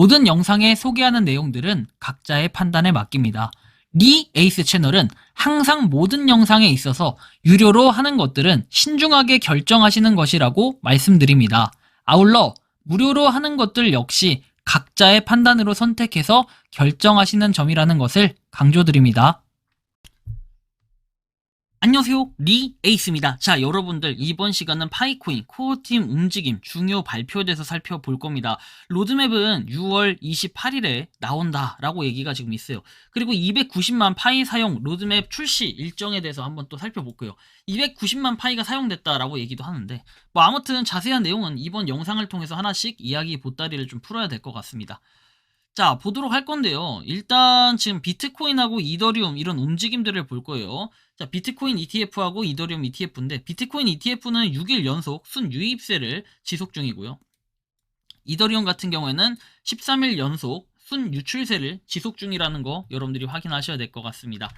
모든 영상에 소개하는 내용들은 각자의 판단에 맡깁니다. 리 에이스 채널은 항상 모든 영상에 있어서 유료로 하는 것들은 신중하게 결정하시는 것이라고 말씀드립니다. 아울러 무료로 하는 것들 역시 각자의 판단으로 선택해서 결정하시는 점이라는 것을 강조드립니다. 안녕하세요, 리 에이스입니다. 자, 여러분들 이번 시간은 파이코인 코어팀 움직임 중요 발표에 대해서 살펴볼 겁니다. 로드맵은 6월 28일에 나온다라고 얘기가 지금 있어요. 그리고 290만 파이 사용 로드맵 출시 일정에 대해서 한번 또 살펴볼게요. 290만 파이가 사용됐다라고 얘기도 하는데 뭐 아무튼 자세한 내용은 이번 영상을 통해서 하나씩 이야기 보따리를 좀 풀어야 될 것 같습니다. 자, 보도록 할 건데요. 일단 지금 비트코인하고 이더리움 이런 움직임들을 볼 거예요. 자, 비트코인 ETF하고 이더리움 ETF인데 비트코인 ETF는 6일 연속 순유입세를 지속 중이고요. 이더리움 같은 경우에는 13일 연속 순유출세를 지속 중이라는 거 여러분들이 확인하셔야 될 것 같습니다.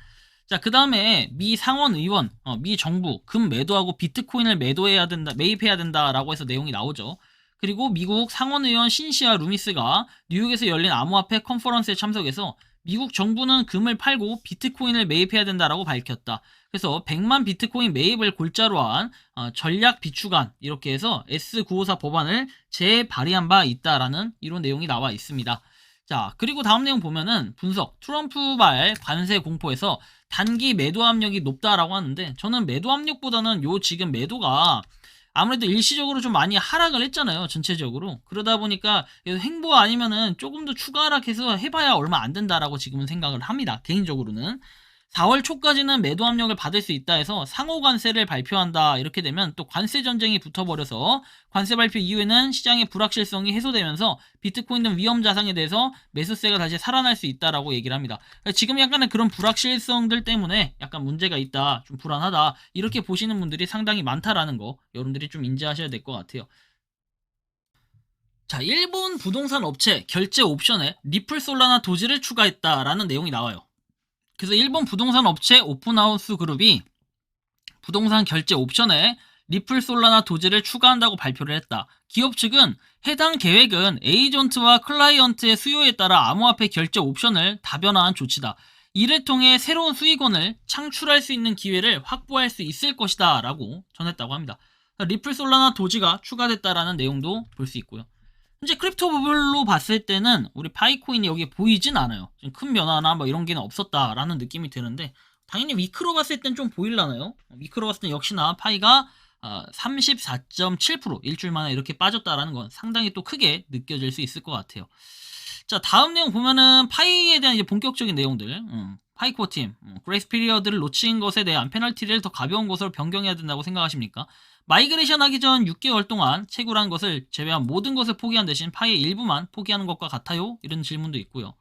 자, 그 다음에 미 상원의원, 미 정부 금 매도하고 비트코인을 매도해야 된다, 매입해야 된다라고 해서 내용이 나오죠. 그리고 미국 상원의원 신시아 루미스가 뉴욕에서 열린 암호화폐 컨퍼런스에 참석해서 미국 정부는 금을 팔고 비트코인을 매입해야 된다라고 밝혔다. 그래서 100만 비트코인 매입을 골자로 한 전략 비축안 이렇게 해서 S954 법안을 재발의한 바 있다라는 이런 내용이 나와 있습니다. 자, 그리고 다음 내용 보면은 분석 트럼프발 관세 공포에서 단기 매도 압력이 높다라고 하는데 저는 매도 압력보다는 요 지금 매도가 아무래도 일시적으로 좀 많이 하락을 했잖아요, 전체적으로. 그러다 보니까 횡보 아니면은 조금 더 추가 하락해서 해봐야 얼마 안 된다라고 지금은 생각을 합니다, 개인적으로는. 4월 초까지는 매도 압력을 받을 수 있다 해서 상호 관세를 발표한다 이렇게 되면 또 관세 전쟁이 붙어버려서 관세 발표 이후에는 시장의 불확실성이 해소되면서 비트코인 등 위험 자산에 대해서 매수세가 다시 살아날 수 있다라고 얘기를 합니다. 지금 약간의 그런 불확실성들 때문에 약간 문제가 있다, 좀 불안하다 이렇게 보시는 분들이 상당히 많다라는 거 여러분들이 좀 인지하셔야 될 것 같아요. 자, 일본 부동산 업체 결제 옵션에 리플 솔라나 도지를 추가했다라는 내용이 나와요. 그래서 일본 부동산 업체 오픈하우스 그룹이 부동산 결제 옵션에 리플 솔라나 도지를 추가한다고 발표를 했다. 기업 측은 해당 계획은 에이전트와 클라이언트의 수요에 따라 암호화폐 결제 옵션을 다변화한 조치다. 이를 통해 새로운 수익원을 창출할 수 있는 기회를 확보할 수 있을 것이다 라고 전했다고 합니다. 리플 솔라나 도지가 추가됐다라는 내용도 볼 수 있고요. 현재 크립토 버블로 봤을 때는 우리 파이코인이 여기에 보이진 않아요. 큰 변화나 뭐 이런 게 없었다라는 느낌이 드는데 당연히 위크로 봤을 땐 좀 보일라나요? 위크로 봤을 땐 역시나 파이가 34.7% 일주일 만에 이렇게 빠졌다라는 건 상당히 또 크게 느껴질 수 있을 것 같아요. 자, 다음 내용 보면은 파이에 대한 이제 본격적인 내용들. 파이코 팀, 그레이스 피리어드를 놓친 것에 대한 페널티를 더 가벼운 것으로 변경해야 된다고 생각하십니까? 마이그레이션 하기 전 6개월 동안 채굴한 것을 제외한 모든 것을 포기한 대신 파이의 일부만 포기하는 것과 같아요? 이런 질문도 있고요.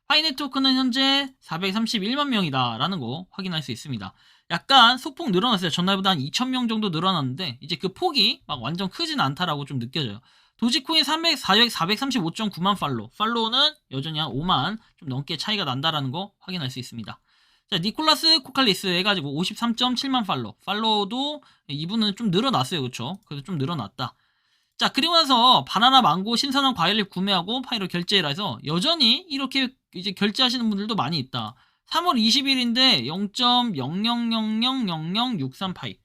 파이 네트워크는 현재 431만 명이다 라는 거 확인할 수 있습니다. 약간 소폭 늘어났어요. 전날보다 한 2,000명 정도 늘어났는데 이제 그 폭이 막 완전 크진 않다라고 좀 느껴져요. 도지코인 435.9만 팔로우는 여전히 한 5만 좀 넘게 차이가 난다라는 거 확인할 수 있습니다. 자, 니콜라스 코칼리스 해가지고 53.7만 팔로우도 이분은 좀 늘어났어요. 그쵸? 그래서 좀 늘어났다. 자, 그리고 나서 바나나 망고 신선한 과일을 구매하고 파이로 결제를 해서 여전히 이렇게 이제 결제하시는 분들도 많이 있다. 3월 20일인데 0.00000063 파이.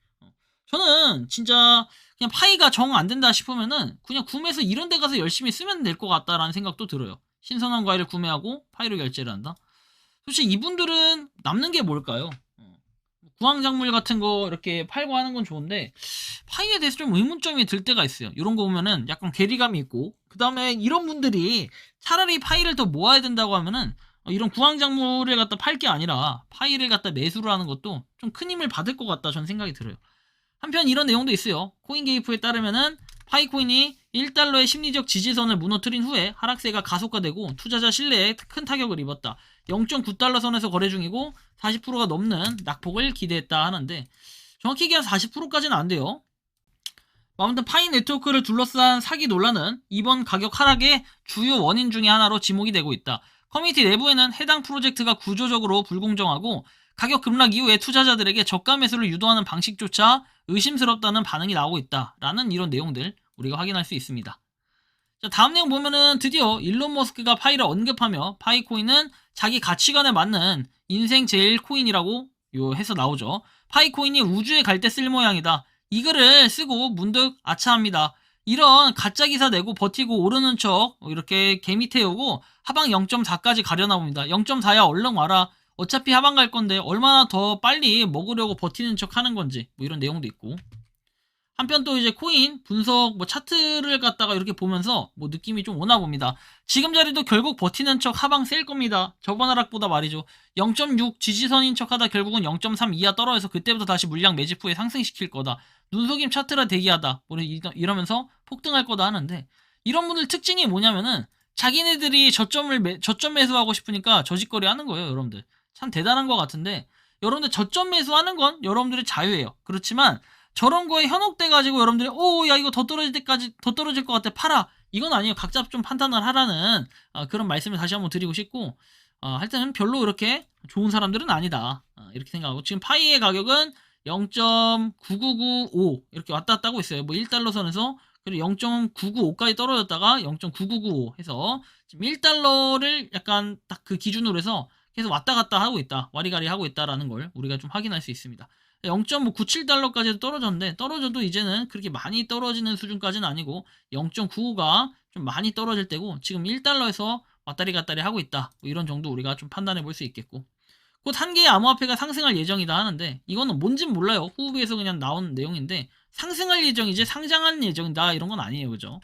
저는 진짜 그냥 파이가 정 안 된다 싶으면은 그냥 구매해서 이런 데 가서 열심히 쓰면 될 것 같다라는 생각도 들어요. 신선한 과일을 구매하고 파이로 결제를 한다. 솔직히 이분들은 남는 게 뭘까요? 구황작물 같은 거 이렇게 팔고 하는 건 좋은데 파이에 대해서 좀 의문점이 들 때가 있어요. 이런 거 보면은 약간 괴리감이 있고 그 다음에 이런 분들이 차라리 파이를 더 모아야 된다고 하면은 이런 구황작물을 갖다 팔 게 아니라 파이를 갖다 매수를 하는 것도 좀 큰 힘을 받을 것 같다 저는 생각이 들어요. 한편 이런 내용도 있어요. 코인게이프에 따르면은 파이코인이 1달러의 심리적 지지선을 무너뜨린 후에 하락세가 가속화되고 투자자 신뢰에 큰 타격을 입었다. 0.9달러 선에서 거래 중이고 40%가 넘는 낙폭을 기대했다 하는데 정확히 얘기하면 40%까지는 안 돼요. 아무튼 파이 네트워크를 둘러싼 사기 논란은 이번 가격 하락의 주요 원인 중에 하나로 지목이 되고 있다. 커뮤니티 내부에는 해당 프로젝트가 구조적으로 불공정하고 가격 급락 이후에 투자자들에게 저가 매수를 유도하는 방식조차 의심스럽다는 반응이 나오고 있다라는 이런 내용들 우리가 확인할 수 있습니다. 자, 다음 내용 보면은 드디어 일론 머스크가 파이를 언급하며 파이코인은 자기 가치관에 맞는 인생 제일 코인이라고 해서 나오죠. 파이코인이 우주에 갈 때 쓸 모양이다. 이 글을 쓰고 문득 아차합니다. 이런 가짜 기사 내고 버티고 오르는 척 이렇게 개미 태우고 하방 0.4까지 가려나 봅니다. 0.4야 얼른 와라. 어차피 하방 갈 건데 얼마나 더 빨리 먹으려고 버티는 척 하는 건지 뭐 이런 내용도 있고. 한편 또 이제 코인 분석 뭐 차트를 갖다가 이렇게 보면서 뭐 느낌이 좀 오나 봅니다. 지금 자리도 결국 버티는 척 하방 셀 겁니다. 저번 하락보다 말이죠. 0.6 지지선인 척 하다 결국은 0.3 이하 떨어져서 그때부터 다시 물량 매집 후에 상승시킬 거다. 눈속임 차트라 대기하다. 뭐 이러면서 폭등할 거다 하는데, 이런 분들 특징이 뭐냐면은 자기네들이 저점 매수하고 싶으니까 저짓거리 하는 거예요. 여러분들 참 대단한 것 같은데, 여러분들 저점 매수하는 건 여러분들의 자유예요. 그렇지만 저런 거에 현혹돼가지고 여러분들이 야 이거 더 떨어질 때까지 더 떨어질 것 같아 팔아, 이건 아니에요. 각자 좀 판단을 하라는 그런 말씀을 다시 한번 드리고 싶고, 하여튼 별로 그렇게 좋은 사람들은 아니다, 이렇게 생각하고, 지금 파이의 가격은 0.9995 이렇게 왔다 갔다 하고 있어요. 뭐 1달러 선에서 그리고 0.995까지 떨어졌다가 0.9995 해서 지금 1달러를 약간 딱 그 기준으로 해서 계속 왔다 갔다 하고 있다, 와리가리 하고 있다라는 걸 우리가 좀 확인할 수 있습니다. 0.97달러까지도 떨어졌는데, 떨어져도 이제는 그렇게 많이 떨어지는 수준까지는 아니고 0.95가 좀 많이 떨어질 때고, 지금 1달러에서 왔다리 갔다리 하고 있다, 뭐 이런 정도 우리가 좀 판단해 볼 수 있겠고, 곧 한 개의 암호화폐가 상승할 예정이다 하는데, 이거는 뭔진 몰라요. 후기에서 그냥 나온 내용인데 상승할 예정이지 상장할 예정이다 이런 건 아니에요. 그죠?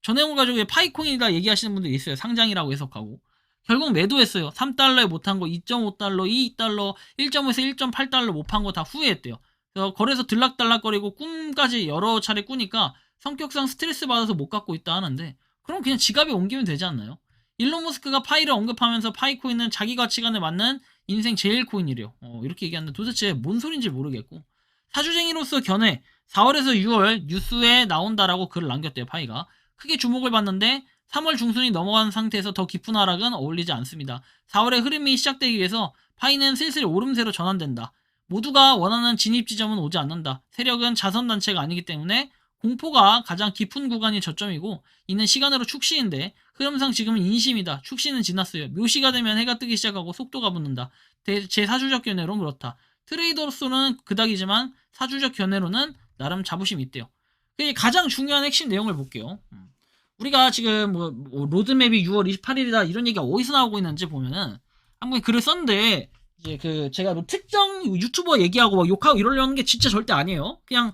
저 내용을 가지고 파이코인이다 얘기하시는 분들이 있어요. 상장이라고 해석하고. 결국 매도했어요. 3달러에 못한 거 2.5달러, 2달러, 1.5에서 1.8달러 못 판 거 다 후회했대요. 그래서 거래소 들락달락거리고 꿈까지 여러 차례 꾸니까 성격상 스트레스 받아서 못 갖고 있다 하는데, 그럼 그냥 지갑에 옮기면 되지 않나요? 일론 머스크가 파이를 언급하면서 파이코인은 자기 가치관에 맞는 인생 제일 코인이래요. 이렇게 얘기하는데 도대체 뭔 소린지 모르겠고, 사주쟁이로서 견해 4월에서 6월 뉴스에 나온다라고 글을 남겼대요. 파이가 크게 주목을 받는데 3월 중순이 넘어간 상태에서 더 깊은 하락은 어울리지 않습니다. 4월의 흐름이 시작되기 위해서 파이는 슬슬 오름세로 전환된다. 모두가 원하는 진입 지점은 오지 않는다. 세력은 자선단체가 아니기 때문에 공포가 가장 깊은 구간이 저점이고, 이는 시간으로 축시인데 흐름상 지금은 인심이다. 축시는 지났어요. 묘시가 되면 해가 뜨기 시작하고 속도가 붙는다. 제 사주적 견해로는 그렇다. 트레이더로서는 그닥이지만 사주적 견해로는 나름 자부심이 있대요. 가장 중요한 핵심 내용을 볼게요. 우리가 지금 뭐 로드맵이 6월 28일이다 이런 얘기가 어디서 나오고 있는지 보면은, 한번 글을 썼는데, 이제 제가 뭐 특정 유튜버 얘기하고 막 욕하고 이러려는 게 진짜 절대 아니에요. 그냥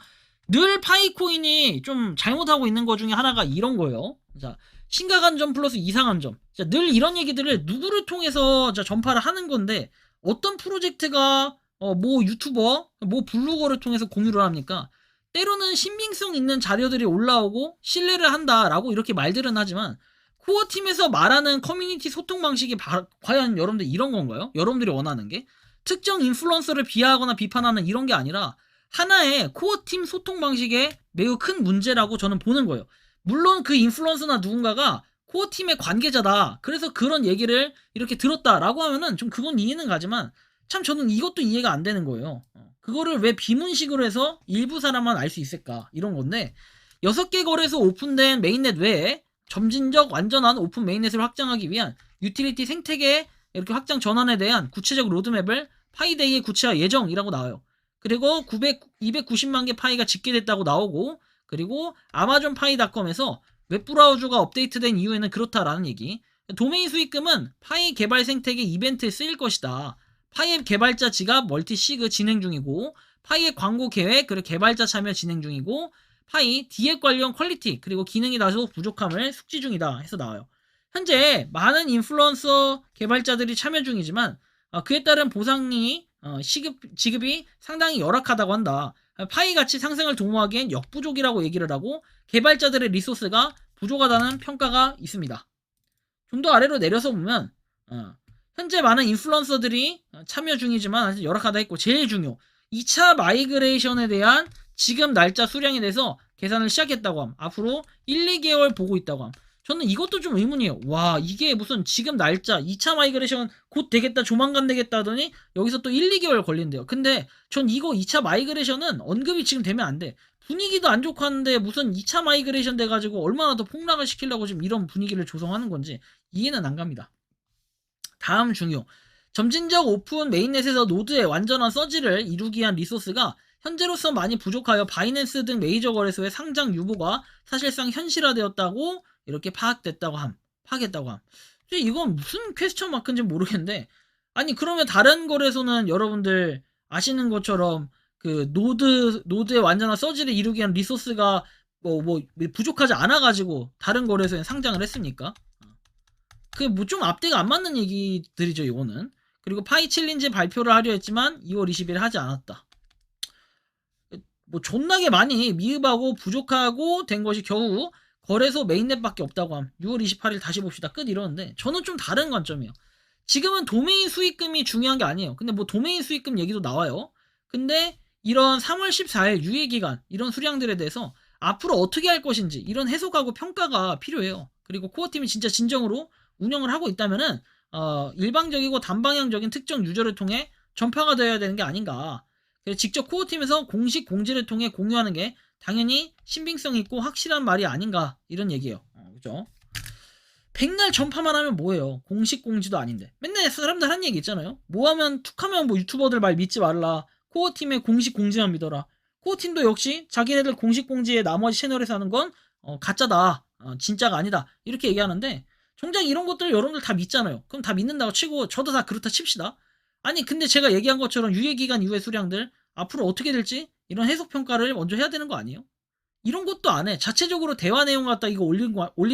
늘 파이코인이 좀 잘못하고 있는 것 중에 하나가 이런 거예요. 자, 심각한 점 플러스 이상한 점. 자, 늘 이런 얘기들을 누구를 통해서 전파를 하는 건데, 어떤 프로젝트가 뭐 유튜버, 뭐 블로거를 통해서 공유를 합니까? 때로는 신빙성 있는 자료들이 올라오고 신뢰를 한다라고 이렇게 말들은 하지만, 코어팀에서 말하는 커뮤니티 소통 방식이 과연 여러분들 이런 건가요? 여러분들이 원하는 게 특정 인플루언서를 비하하거나 비판하는 이런 게 아니라 하나의 코어팀 소통 방식에 매우 큰 문제라고 저는 보는 거예요. 물론 그 인플루언서나 누군가가 코어팀의 관계자다, 그래서 그런 얘기를 이렇게 들었다라고 하면은 좀 그건 이해는 가지만, 참 저는 이것도 이해가 안 되는 거예요. 그거를 왜 비문식으로 해서 일부 사람만 알 수 있을까, 이런 건데, 6개 거래소 오픈된 메인넷 외에 점진적 완전한 오픈 메인넷을 확장하기 위한 유틸리티 생태계 이렇게 확장 전환에 대한 구체적 로드맵을 파이데이에 구체화 예정이라고 나와요. 그리고 290만 개 파이가 집계됐다고 나오고, 그리고 아마존 파이닷컴에서 웹브라우저가 업데이트된 이후에는 그렇다라는 얘기. 도메인 수익금은 파이 개발 생태계 이벤트에 쓰일 것이다. 파이의 개발자 지갑 멀티시그 진행 중이고, 파이의 광고 계획 그리고 개발자 참여 진행 중이고, 파이 디앱 관련 퀄리티 그리고 기능이 다소 부족함을 숙지 중이다 해서 나와요. 현재 많은 인플루언서 개발자들이 참여 중이지만 그에 따른 보상이 지급이 상당히 열악하다고 한다. 파이 가치 상승을 도모하기엔 역부족이라고 얘기를 하고, 개발자들의 리소스가 부족하다는 평가가 있습니다. 좀 더 아래로 내려서 보면 현재 많은 인플루언서들이 참여 중이지만 아직 열악하다 했고, 제일 중요 2차 마이그레이션에 대한 지금 날짜 수량에 대해서 계산을 시작했다고 함. 앞으로 1, 2개월 보고 있다고 함. 저는 이것도 좀 의문이에요. 와, 이게 무슨 지금 날짜 2차 마이그레이션 곧 되겠다, 조만간 되겠다 하더니 여기서 또 1, 2개월 걸린대요. 근데 전 이거 2차 마이그레이션은 언급이 지금 되면 안 돼. 분위기도 안 좋고 하는데 무슨 2차 마이그레이션 돼가지고 얼마나 더 폭락을 시키려고 지금 이런 분위기를 조성하는 건지 이해는 안 갑니다. 다음 중요. 점진적 오픈 메인넷에서 노드의 완전한 서지를 이루기 위한 리소스가 현재로서 많이 부족하여 바이낸스 등 메이저 거래소의 상장 유보가 사실상 현실화되었다고 이렇게 파악했다고 함. 이건 무슨 퀘스천 마크인지 모르겠는데, 아니 그러면 다른 거래소는 여러분들 아시는 것처럼 그 노드의 완전한 서지를 이루기 위한 리소스가 뭐 부족하지 않아가지고 다른 거래소에 상장을 했습니까? 그게 뭐 좀 앞뒤가 안 맞는 얘기들이죠, 이거는. 그리고 파이 챌린지 발표를 하려 했지만 2월 20일 하지 않았다. 뭐 존나게 많이 미흡하고 부족하고 된 것이 겨우 거래소 메인넷밖에 없다고 함. 6월 28일 다시 봅시다. 끝 이러는데 저는 좀 다른 관점이에요. 지금은 도메인 수익금이 중요한 게 아니에요. 근데 뭐 도메인 수익금 얘기도 나와요. 근데 이런 3월 14일 유예기간 이런 수량들에 대해서 앞으로 어떻게 할 것인지 이런 해석하고 평가가 필요해요. 그리고 코어팀이 진짜 진정으로 운영을 하고 있다면은 일방적이고 단방향적인 특정 유저를 통해 전파가 되어야 되는 게 아닌가. 그래서 직접 코어팀에서 공식 공지를 통해 공유하는 게 당연히 신빙성 있고 확실한 말이 아닌가 이런 얘기예요. 그죠? 백날 전파만 하면 뭐예요? 공식 공지도 아닌데. 맨날 사람들 하는 얘기 있잖아요. 뭐 하면 툭하면 뭐 유튜버들 말 믿지 말라. 코어팀의 공식 공지만 믿어라. 코어팀도 역시 자기네들 공식 공지에 나머지 채널에서 하는 건 가짜다. 진짜가 아니다. 이렇게 얘기하는데 정작 이런 것들 여러분들 다 믿잖아요. 그럼 다 믿는다고 치고 저도 다 그렇다 칩시다. 아니 근데 제가 얘기한 것처럼 유예기간 이후의 수량들 앞으로 어떻게 될지 이런 해석평가를 먼저 해야 되는 거 아니에요? 이런 것도 안 해. 자체적으로 대화 내용 갖다 이거 올린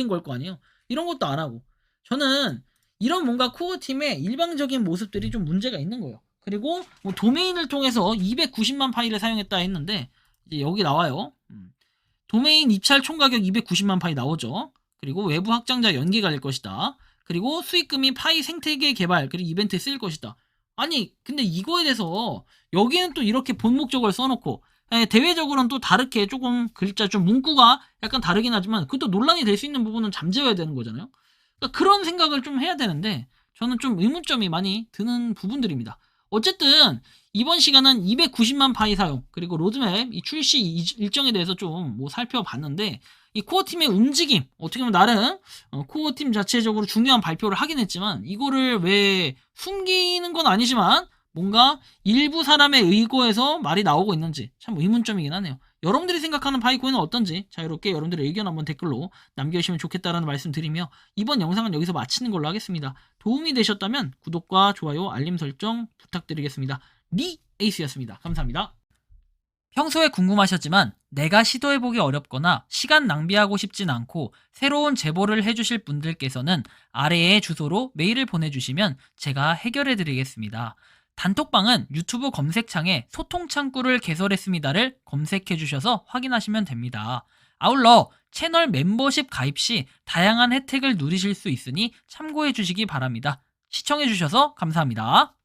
걸 거 아니에요? 이런 것도 안 하고. 저는 이런 뭔가 코어팀의 일방적인 모습들이 좀 문제가 있는 거예요. 그리고 뭐 도메인을 통해서 290만 파일을 사용했다 했는데 이제 여기 나와요. 도메인 입찰 총가격 290만 파일 나오죠. 그리고 외부 확장자 연계가 될 것이다. 그리고 수익금이 파이 생태계 개발 그리고 이벤트에 쓰일 것이다. 아니 근데 이거에 대해서 여기는 또 이렇게 본 목적을 써놓고 대외적으로는 또 다르게 조금 글자 좀 문구가 약간 다르긴 하지만 그것도 논란이 될 수 있는 부분은 잠재워야 되는 거잖아요. 그러니까 그런 생각을 좀 해야 되는데 저는 좀 의문점이 많이 드는 부분들입니다. 어쨌든 이번 시간은 290만 파이 사용 그리고 로드맵 이 출시 일정에 대해서 좀 뭐 살펴봤는데 이 코어팀의 움직임 어떻게 보면 나름 코어팀 자체적으로 중요한 발표를 하긴 했지만 이거를 왜 숨기는 건 아니지만 뭔가 일부 사람의 의거에서 말이 나오고 있는지 참 의문점이긴 하네요. 여러분들이 생각하는 파이코인은 어떤지 자유롭게 여러분들의 의견 한번 댓글로 남겨주시면 좋겠다라는 말씀 드리며 이번 영상은 여기서 마치는 걸로 하겠습니다. 도움이 되셨다면 구독과 좋아요 알림 설정 부탁드리겠습니다. 니 에이스였습니다. 감사합니다. 평소에 궁금하셨지만 내가 시도해보기 어렵거나 시간 낭비하고 싶진 않고 새로운 제보를 해주실 분들께서는 아래의 주소로 메일을 보내주시면 제가 해결해드리겠습니다. 단톡방은 유튜브 검색창에 소통창구를 개설했습니다를 검색해주셔서 확인하시면 됩니다. 아울러 채널 멤버십 가입 시 다양한 혜택을 누리실 수 있으니 참고해주시기 바랍니다. 시청해주셔서 감사합니다.